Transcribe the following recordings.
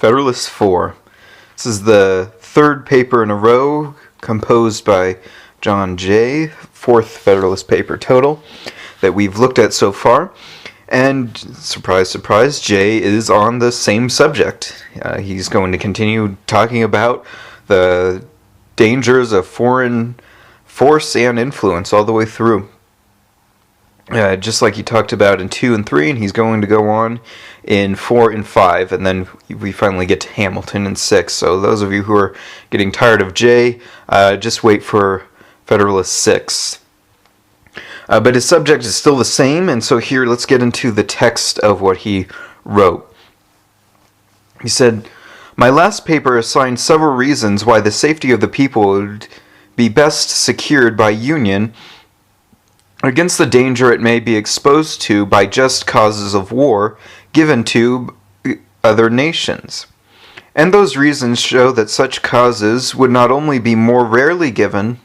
Federalist 4. This is the third paper in a row composed by John Jay, fourth Federalist paper total that we've looked at so far. And surprise, surprise, Jay is on the same subject. He's going to continue talking about the dangers of foreign force and influence all the way through. Just like he talked about in 2 and 3, and he's going to go on in 4 and 5, and then we finally get to Hamilton in 6. So those of you who are getting tired of Jay, just wait for Federalist 6. But his subject is still the same, and so here let's get into the text of what he wrote. He said, "My last paper assigned several reasons why the safety of the people would be best secured by union against the danger it may be exposed to by just causes of war given to other nations. And those reasons show that such causes would not only be more rarely given,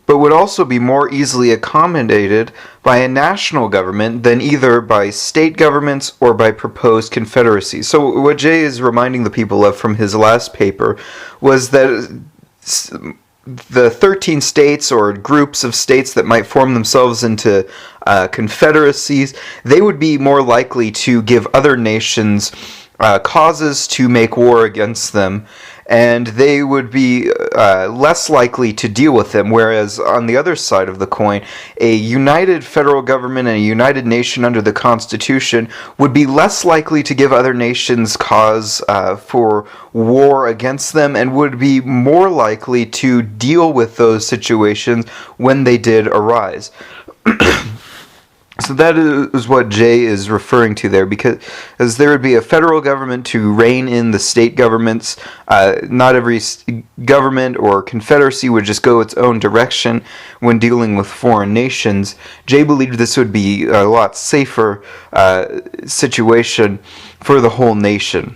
but would also be more easily accommodated by a national government than either by state governments or by proposed confederacies." So what Jay is reminding the people of from his last paper was that the 13 states or groups of states that might form themselves into confederacies, they would be more likely to give other nations causes to make war against them, and they would be less likely to deal with them, whereas on the other side of the coin, a united federal government and a united nation under the Constitution would be less likely to give other nations cause for war against them, and would be more likely to deal with those situations when they did arise. So that is what Jay is referring to there, because as there would be a federal government to rein in the state governments. Not every government or confederacy would just go its own direction when dealing with foreign nations. Jay believed this would be a lot safer situation for the whole nation.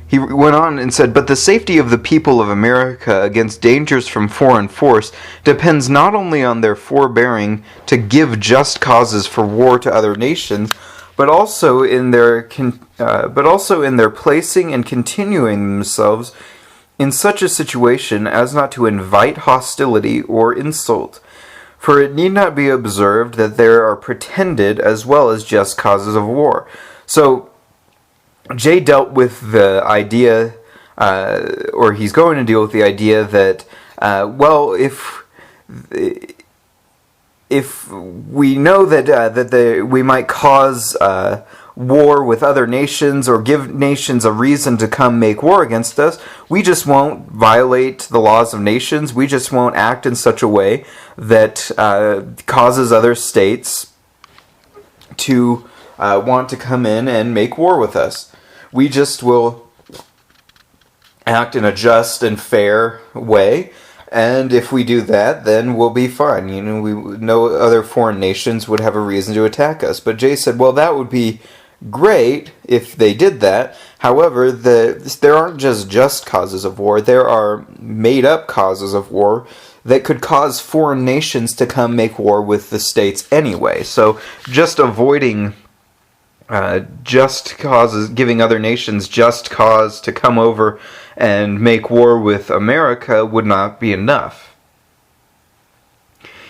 He went on and said, "But the safety of the people of America against dangers from foreign force depends not only on their forbearing to give just causes for war to other nations, but also in their placing and continuing themselves in such a situation as not to invite hostility or insult. For it need not be observed that there are pretended as well as just causes of war." So Jay dealt with the idea, or he's going to deal with the idea that, well, if we know that we might cause war with other nations or give nations a reason to come make war against us, we just won't violate the laws of nations. We just won't act in such a way that causes other states to want to come in and make war with us. We just will act in a just and fair way, and if we do that, then we'll be fine. No other foreign nations would have a reason to attack us. But Jay said, well, that would be great if they did that. However, there aren't just causes of war. There are made-up causes of war that could cause foreign nations to come make war with the states anyway. So just avoiding just causes, giving other nations just cause to come over and make war with America would not be enough.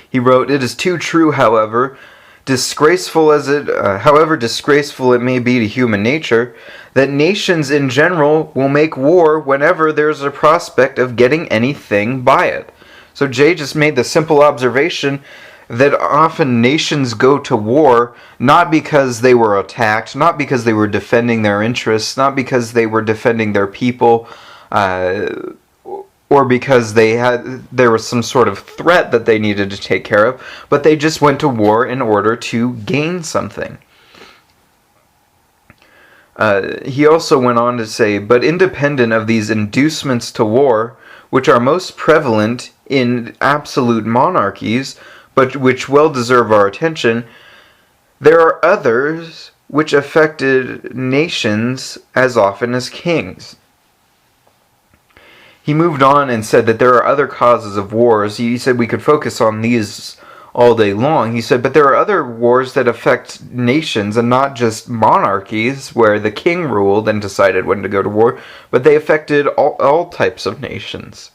He wrote, "It is too true, however disgraceful it may be to human nature, that nations in general will make war whenever there is a prospect of getting anything by it." So Jay just made the simple observation that often nations go to war not because they were attacked, not because they were defending their interests, not because they were defending their people, or because there was some sort of threat that they needed to take care of, but they just went to war in order to gain something. He also went on to say, "But independent of these inducements to war, which are most prevalent in absolute monarchies, but which well deserve our attention, there are others which affected nations as often as kings." He moved on and said that there are other causes of wars. He said we could focus on these all day long. He said, but there are other wars that affect nations and not just monarchies where the king ruled and decided when to go to war, but they affected all types of nations.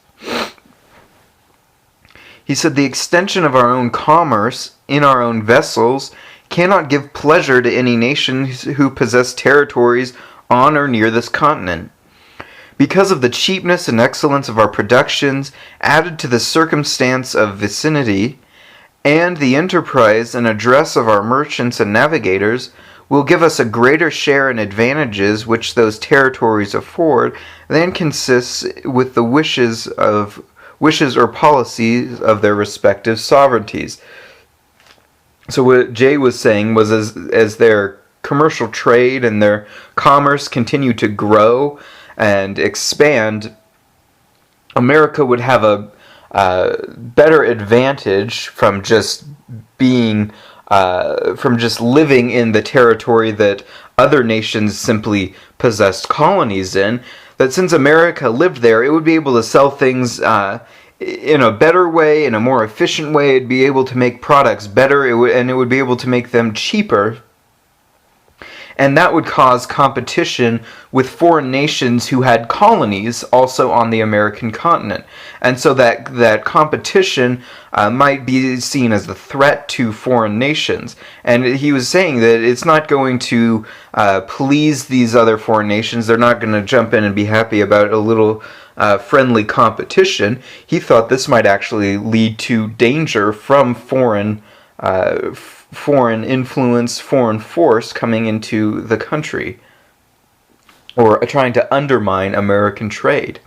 He said, the extension of our own commerce in our own vessels cannot give pleasure to any nations who possess territories on or near this continent. Because of the cheapness and excellence of our productions, added to the circumstance of vicinity, and the enterprise and address of our merchants and navigators, will give us a greater share in advantages which those territories afford than consists with the wishes or policies of their respective sovereignties. So what Jay was saying was, as their commercial trade and their commerce continue to grow and expand, America would have a better advantage from just living in the territory that other nations simply possessed colonies in. That since America lived there, it would be able to sell things in a better way, in a more efficient way. It'd be able to make products better, and it would be able to make them cheaper. And that would cause competition with foreign nations who had colonies also on the American continent. And so that competition might be seen as a threat to foreign nations. And he was saying that it's not going to please these other foreign nations. They're not going to jump in and be happy about a little friendly competition. He thought this might actually lead to danger from foreign influence, foreign force coming into the country, or trying to undermine American trade.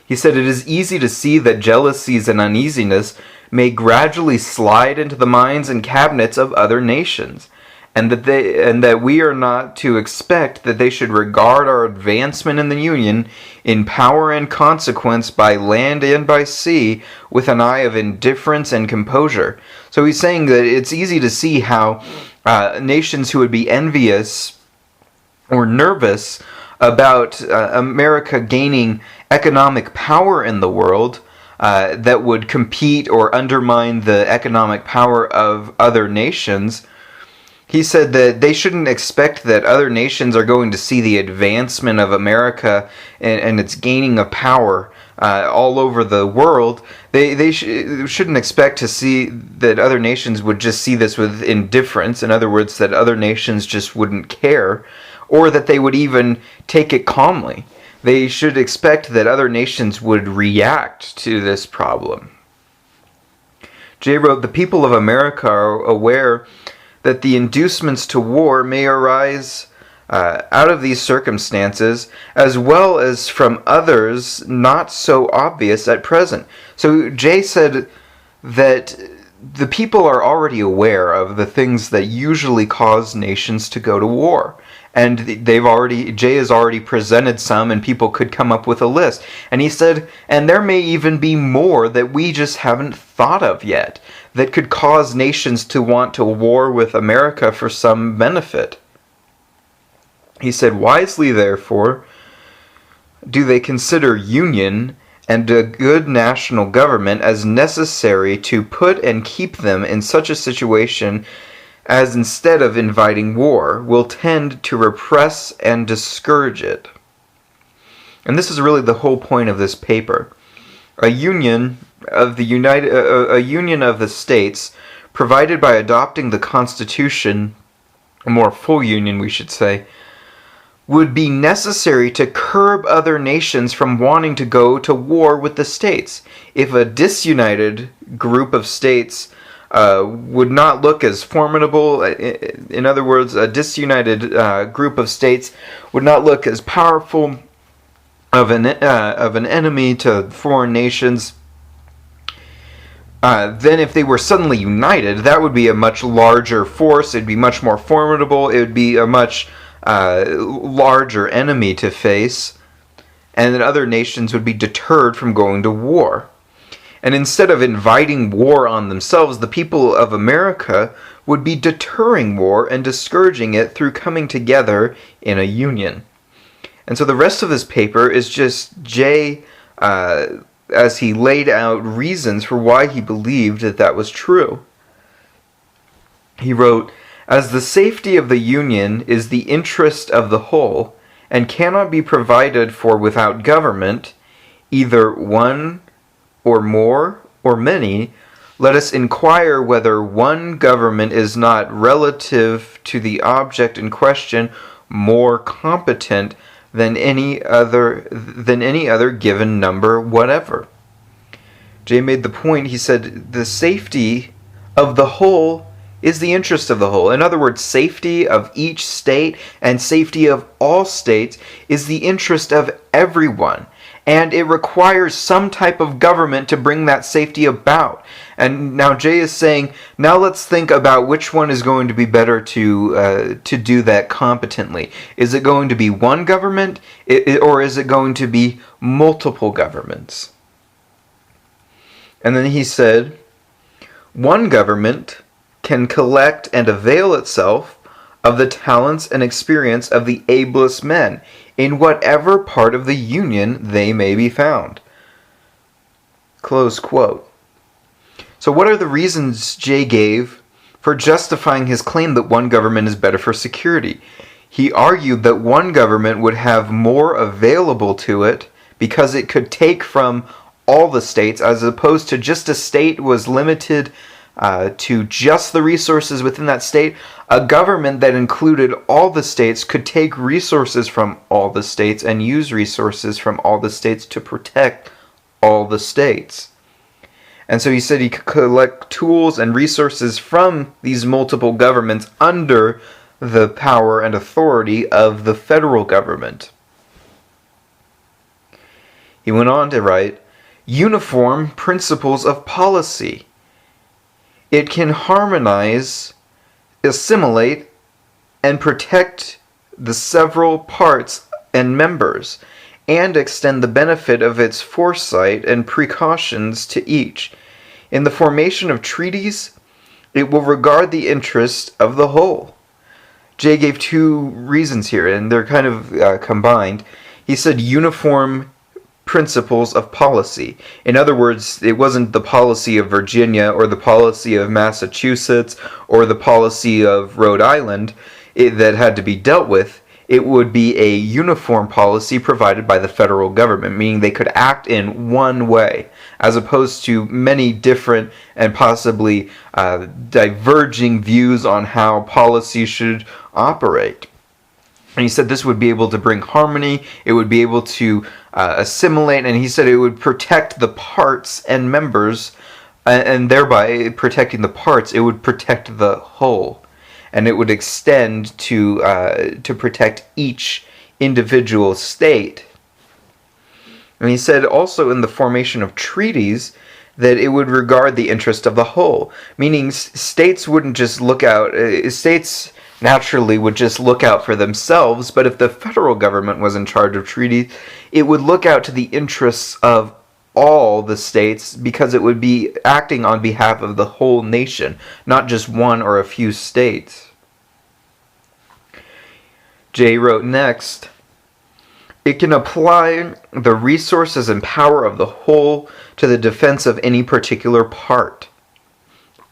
He said, it is easy to see that jealousies and uneasiness may gradually slide into the minds and cabinets of other nations, and that we are not to expect that they should regard our advancement in the Union in power and consequence by land and by sea with an eye of indifference and composure. So he's saying that it's easy to see how nations who would be envious or nervous about America gaining economic power in the world that would compete or undermine the economic power of other nations. He said that they shouldn't expect that other nations are going to see the advancement of America and its gaining of power all over the world. They shouldn't expect to see that other nations would just see this with indifference. In other words, that other nations just wouldn't care, or that they would even take it calmly. They should expect that other nations would react to this problem. Jay wrote, the people of America are aware that the inducements to war may arise out of these circumstances, as well as from others not so obvious at present. So Jay said that the people are already aware of the things that usually cause nations to go to war. And Jay has already presented some, and people could come up with a list. And he said, and there may even be more that we just haven't thought of yet, that could cause nations to want to war with America for some benefit. He said, wisely, therefore, do they consider union and a good national government as necessary to put and keep them in such a situation as, instead of inviting war, will tend to repress and discourage it. And this is really the whole point of this paper. A union of the states, provided by adopting the Constitution, a more full union, we should say, would be necessary to curb other nations from wanting to go to war with the states. If a disunited group of states would not look as formidable, in other words, a disunited group of states would not look as powerful of an enemy to foreign nations, then if they were suddenly united, that would be a much larger force. It'd be much more formidable. It would be a much larger enemy to face, and then other nations would be deterred from going to war. And instead of inviting war on themselves, the people of America would be deterring war and discouraging it through coming together in a union. And so the rest of this paper is just Jay, as he laid out reasons for why he believed that was true. He wrote, "As the safety of the Union is the interest of the whole, and cannot be provided for without government, either one or more or many, let us inquire whether one government is not relative to the object in question more competent than any other given number whatever." Jay made the point, he said, the safety of the whole is the interest of the whole. In other words, safety of each state and safety of all states is the interest of everyone. And it requires some type of government to bring that safety about. And now Jay is saying, now let's think about which one is going to be better to do that competently. Is it going to be one government, or is it going to be multiple governments? And then he said, one government can collect and avail itself of the talents and experience of the ablest men in whatever part of the Union they may be found. Close quote. So what are the reasons Jay gave for justifying his claim that one government is better for security? He argued that one government would have more available to it because it could take from all the states, as opposed to just a state was limited to just the resources within that state. A government that included all the states could take resources from all the states and use resources from all the states to protect all the states. And so he said he could collect tools and resources from these multiple governments under the power and authority of the federal government. He went on to write, uniform principles of policy. It can harmonize, assimilate, and protect the several parts and members, and extend the benefit of its foresight and precautions to each. In the formation of treaties, it will regard the interest of the whole. Jay gave two reasons here, and they're kind of combined. He said uniform principles of policy. In other words, it wasn't the policy of Virginia or the policy of Massachusetts or the policy of Rhode Island that had to be dealt with. It would be a uniform policy provided by the federal government, meaning they could act in one way, as opposed to many different and possibly diverging views on how policy should operate. And he said this would be able to bring harmony, it would be able to assimilate, and he said it would protect the parts and members, and thereby protecting the parts, it would protect the whole. And it would extend to protect each individual state. And he said also in the formation of treaties that it would regard the interest of the whole, meaning states wouldn't just look out, states naturally would just look out for themselves, but if the federal government was in charge of treaties, it would look out to the interests of all the states, because it would be acting on behalf of the whole nation, not just one or a few states. Jay wrote next, it can apply the resources and power of the whole to the defense of any particular part,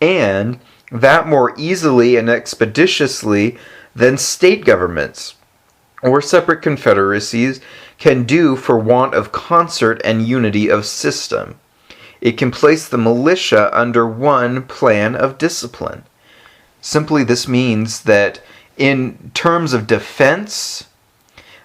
and that more easily and expeditiously than state governments or separate confederacies can do for want of concert and unity of system. It can place the militia under one plan of discipline. Simply this means that in terms of defense,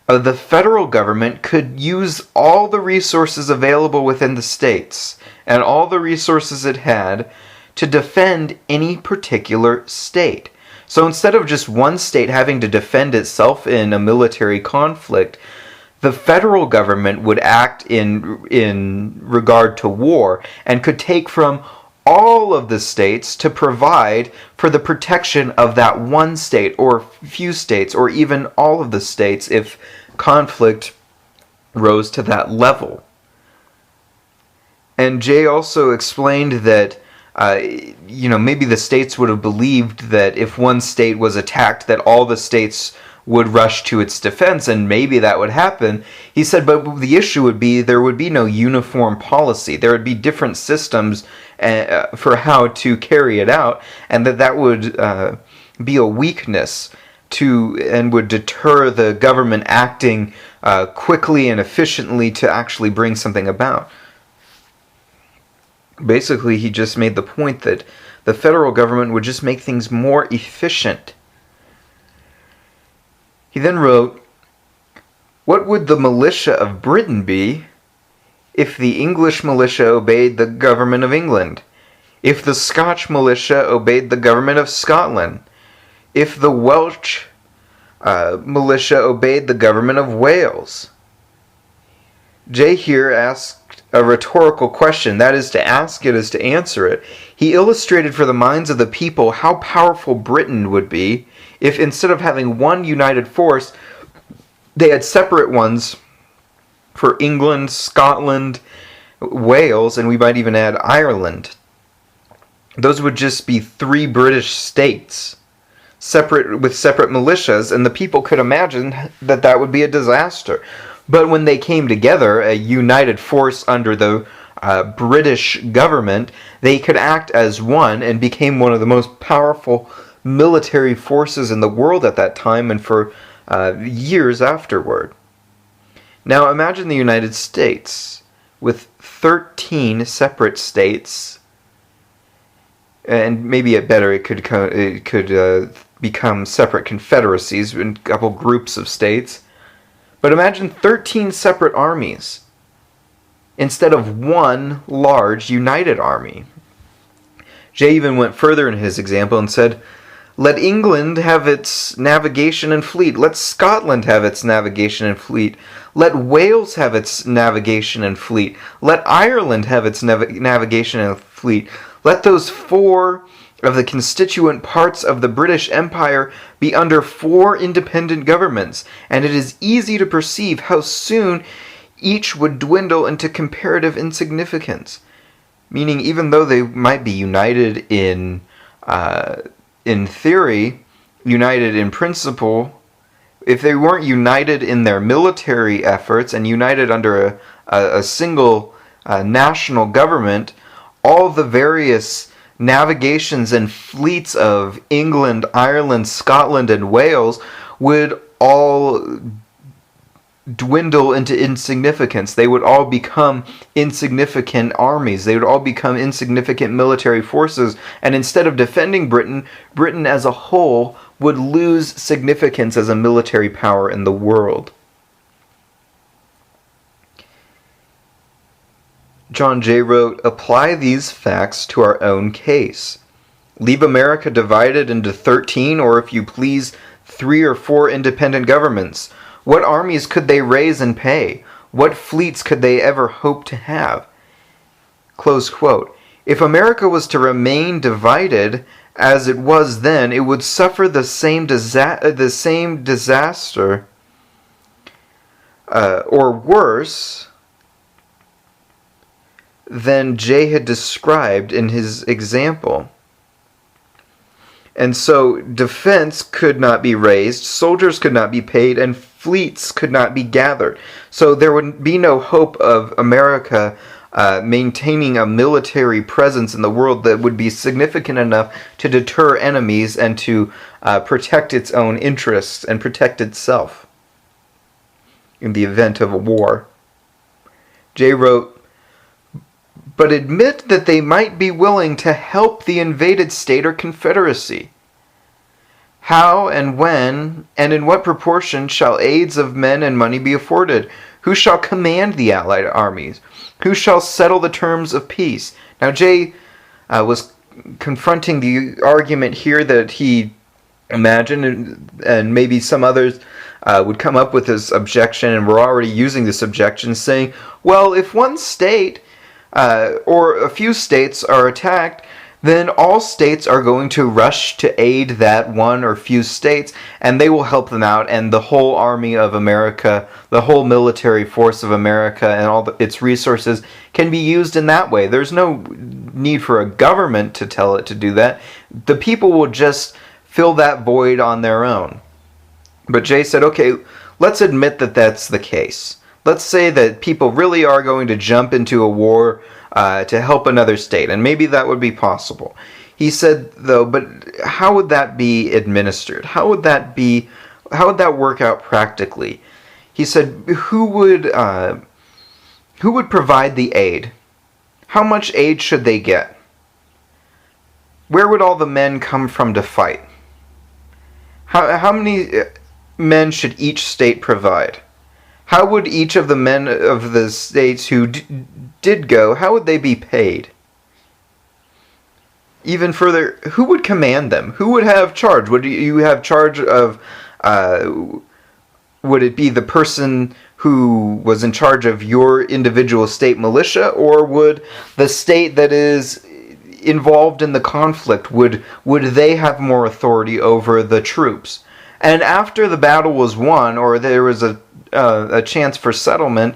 the federal government could use all the resources available within the states and all the resources it had to defend any particular state. So instead of just one state having to defend itself in a military conflict, the federal government would act in regard to war and could take from all of the states to provide for the protection of that one state or few states or even all of the states if conflict rose to that level. And Jay also explained that maybe the states would have believed that if one state was attacked, that all the states would rush to its defense, and maybe that would happen. He said, but the issue would be there would be no uniform policy. There would be different systems for how to carry it out, and that would be a weakness and would deter the government acting quickly and efficiently to actually bring something about. Basically, he just made the point that the federal government would just make things more efficient. He then wrote, "What would the militia of Britain be if the English militia obeyed the government of England? If the Scotch militia obeyed the government of Scotland? If the Welsh militia obeyed the government of Wales?" Jay here asked a rhetorical question. That is, to ask it is to answer it. He illustrated for the minds of the people how powerful Britain would be if, instead of having one united force, they had separate ones for England, Scotland, Wales, and we might even add Ireland. Those would just be 3 British states, separate with separate militias, and the people could imagine that that would be a disaster. But when they came together, a united force under the British government, they could act as one and became one of the most powerful military forces in the world at that time and for years afterward. Now imagine the United States with 13 separate states, and maybe it could become separate confederacies in a couple groups of states. But imagine 13 separate armies instead of one large united army. Jay even went further in his example and said, let England have its navigation and fleet. Let Scotland have its navigation and fleet. Let Wales have its navigation and fleet. Let Ireland have its navigation and fleet. Let those 4 of the constituent parts of the British Empire be under 4 independent governments, and it is easy to perceive how soon each would dwindle into comparative insignificance. Meaning, even though they might be united in theory, united in principle, if they weren't united in their military efforts and united under a single national government, all the various navigations and fleets of England, Ireland, Scotland, and Wales would all dwindle into insignificance. They would all become insignificant armies. They would all become insignificant military forces. And instead of defending Britain, Britain as a whole would lose significance as a military power in the world. John Jay wrote, apply these facts to our own case. Leave America divided into 13, or if you please, 3 or 4 independent governments. What armies could they raise and pay? What fleets could they ever hope to have? Close quote. If America was to remain divided as it was then, it would suffer the same disaster, or worse, than Jay had described in his example. And so defense could not be raised, soldiers could not be paid, and fleets could not be gathered. So there would be no hope of America maintaining a military presence in the world that would be significant enough to deter enemies and to protect its own interests and protect itself in the event of a war. Jay wrote, but admit that they might be willing to help the invaded state or confederacy. How and when and in what proportion shall aids of men and money be afforded? Who shall command the allied armies? Who shall settle the terms of peace? Now Jay was confronting the argument here that he imagined, and maybe some others would come up with this objection, and we're already using this objection, saying, well, if one state or a few states are attacked, then all states are going to rush to aid that one or few states, and they will help them out, and the whole army of America, the whole military force of America, and all its resources can be used in that way. There's no need for a government to tell it to do that. The people will just fill that void on their own. But Jay said, okay, let's admit that that's the case. Let's say that people really are going to jump into a war to help another state, and maybe that would be possible. He said, though, but how would that be administered? How would that work out practically? He said, who would provide the aid? How much aid should they get? Where would all the men come from to fight? How many men should each state provide? How would each of the men of the states who did go, how would they be paid? Even further, who would command them? Who would have charge? Would you have charge of, would it be the person who was in charge of your individual state militia, or would the state that is involved in the conflict, would they have more authority over the troops? And after the battle was won, or there was a chance for settlement,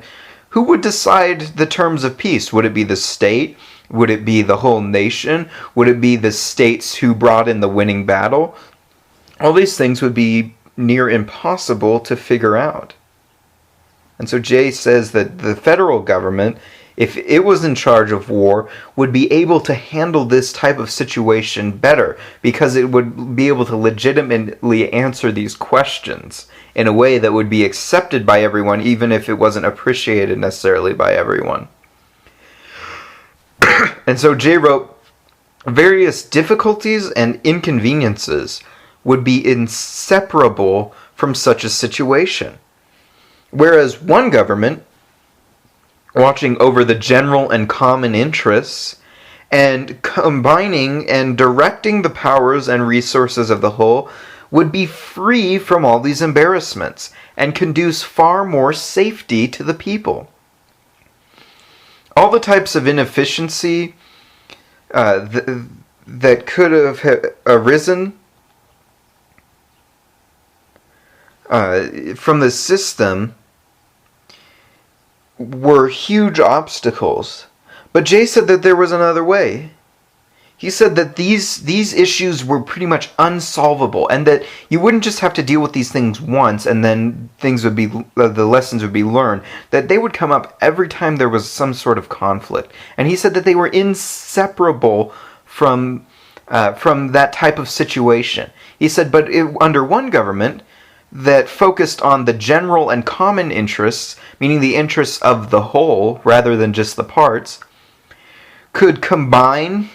who would decide the terms of peace? Would it be the state? Would it be the whole nation? Would it be the states who brought in the winning battle? All these things would be near impossible to figure out. And so Jay says that the federal government, if it was in charge of war, would be able to handle this type of situation better, because it would be able to legitimately answer these questions in a way that would be accepted by everyone, even if it wasn't appreciated necessarily by everyone. And so Jay wrote, various difficulties and inconveniences would be inseparable from such a situation. Whereas one government, watching over the general and common interests, and combining and directing the powers and resources of the whole, would be free from all these embarrassments, and conduce far more safety to the people. All the types of inefficiency that could have arisen from the system were huge obstacles. But Jay said that there was another way. He said that these issues were pretty much unsolvable, and that you wouldn't just have to deal with these things once and then the lessons would be learned, that they would come up every time there was some sort of conflict. And he said that they were inseparable from that type of situation. He said, but under one government that focused on the general and common interests, meaning the interests of the whole rather than just the parts, could combine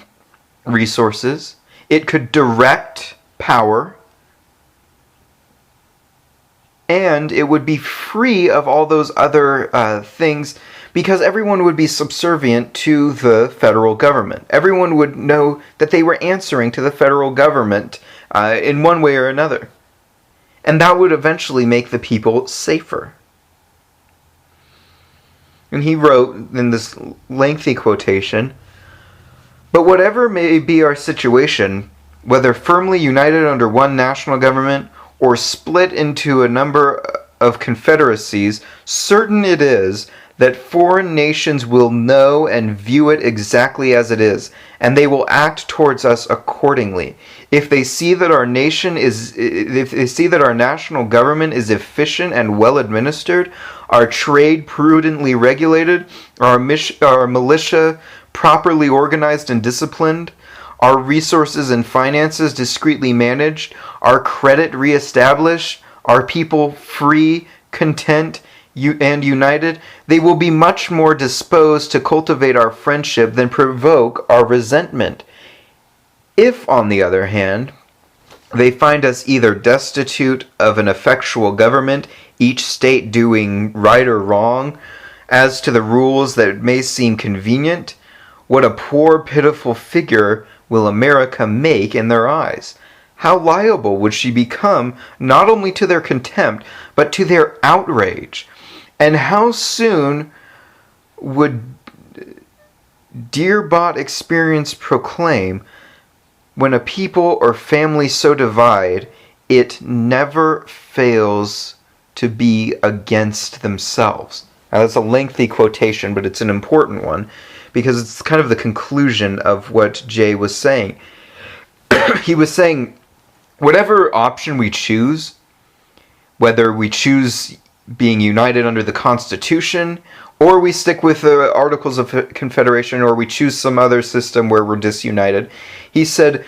resources, it could direct power, and it would be free of all those other things, because everyone would be subservient to the federal government. Everyone would know that they were answering to the federal government in one way or another. And that would eventually make the people safer. And he wrote in this lengthy quotation, "But whatever may be our situation, whether firmly united under one national government or split into a number of confederacies, certain it is that foreign nations will know and view it exactly as it is, and they will act towards us accordingly. If they see that our national government is efficient and well administered, our trade prudently regulated, our militia properly organized and disciplined, our resources and finances discreetly managed, our credit reestablished, our people free, content, and united, they will be much more disposed to cultivate our friendship than provoke our resentment. If, on the other hand, they find us either destitute of an effectual government, each state doing right or wrong, as to the rules that may seem convenient, what a poor, pitiful figure will America make in their eyes? How liable would she become not only to their contempt, but to their outrage? And how soon would dear-bought experience proclaim, when a people or family so divide, it never fails to be against themselves." Now, that's a lengthy quotation, but it's an important one, because it's kind of the conclusion of what Jay was saying. He was saying, whatever option we choose, whether we choose being united under the Constitution, or we stick with the Articles of Confederation, or we choose some other system where we're disunited. He said,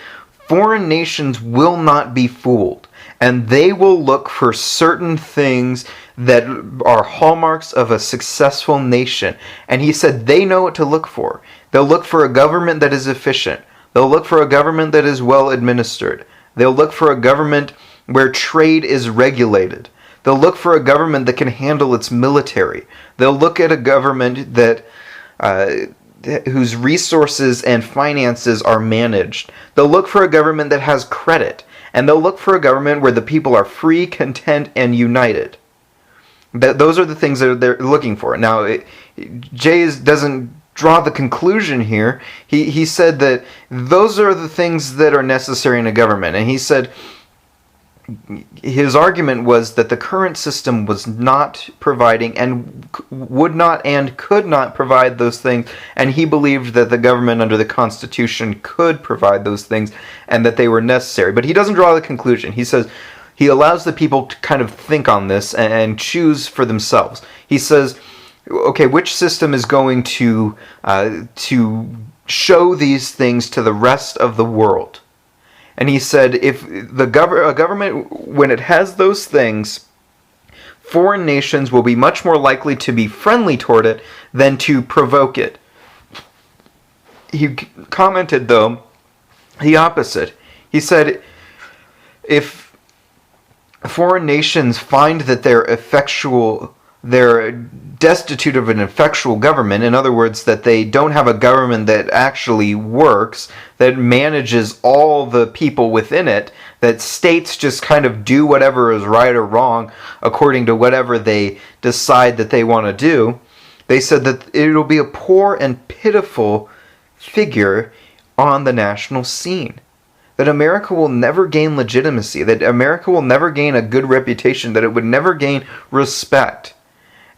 foreign nations will not be fooled, and they will look for certain things that are hallmarks of a successful nation. And he said they know what to look for. They'll look for a government that is efficient. They'll look for a government that is well administered. They'll look for a government where trade is regulated. They'll look for a government that can handle its military. They'll look at a government that whose resources and finances are managed. They'll look for a government that has credit. And they'll look for a government where the people are free, content, and united. Those are the things that they're looking for. Now, Jay doesn't draw the conclusion here. He said that those are the things that are necessary in a government. And he said his argument was that the current system was not providing and would not and could not provide those things, and he believed that the government under the Constitution could provide those things and that they were necessary. But he doesn't draw the conclusion. He says he allows the people to kind of think on this and choose for themselves. He says, okay, which system is going to show these things to the rest of the world? And he said, if a government, when it has those things, foreign nations will be much more likely to be friendly toward it than to provoke it. He commented, though, the opposite. He said, if foreign nations find that they're destitute of an effectual government, in other words, that they don't have a government that actually works, that manages all the people within it, that states just kind of do whatever is right or wrong according to whatever they decide that they want to do, they said that it'll be a poor and pitiful figure on the national scene. That America will never gain legitimacy, that America will never gain a good reputation, that it would never gain respect.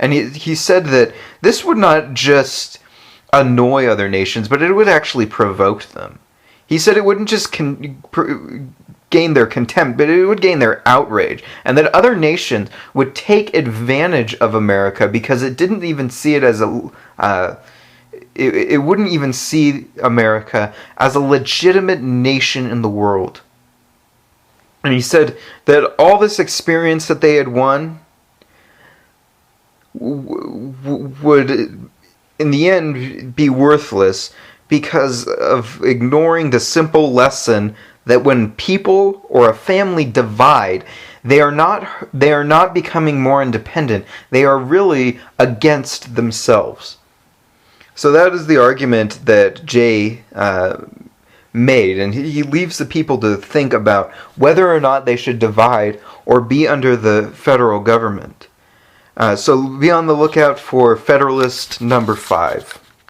And he said that this would not just annoy other nations, but it would actually provoke them. He said it wouldn't just gain their contempt, but it would gain their outrage. And that other nations would take advantage of America because it didn't even see it as it wouldn't even see America as a legitimate nation in the world. And he said that all this experience that they had won would in the end be worthless because of ignoring the simple lesson that when people or a family divide, they are not becoming more independent. They are really against themselves. So that is the argument that Jay made, and he leaves the people to think about whether or not they should divide or be under the federal government. So be on the lookout for Federalist number 5.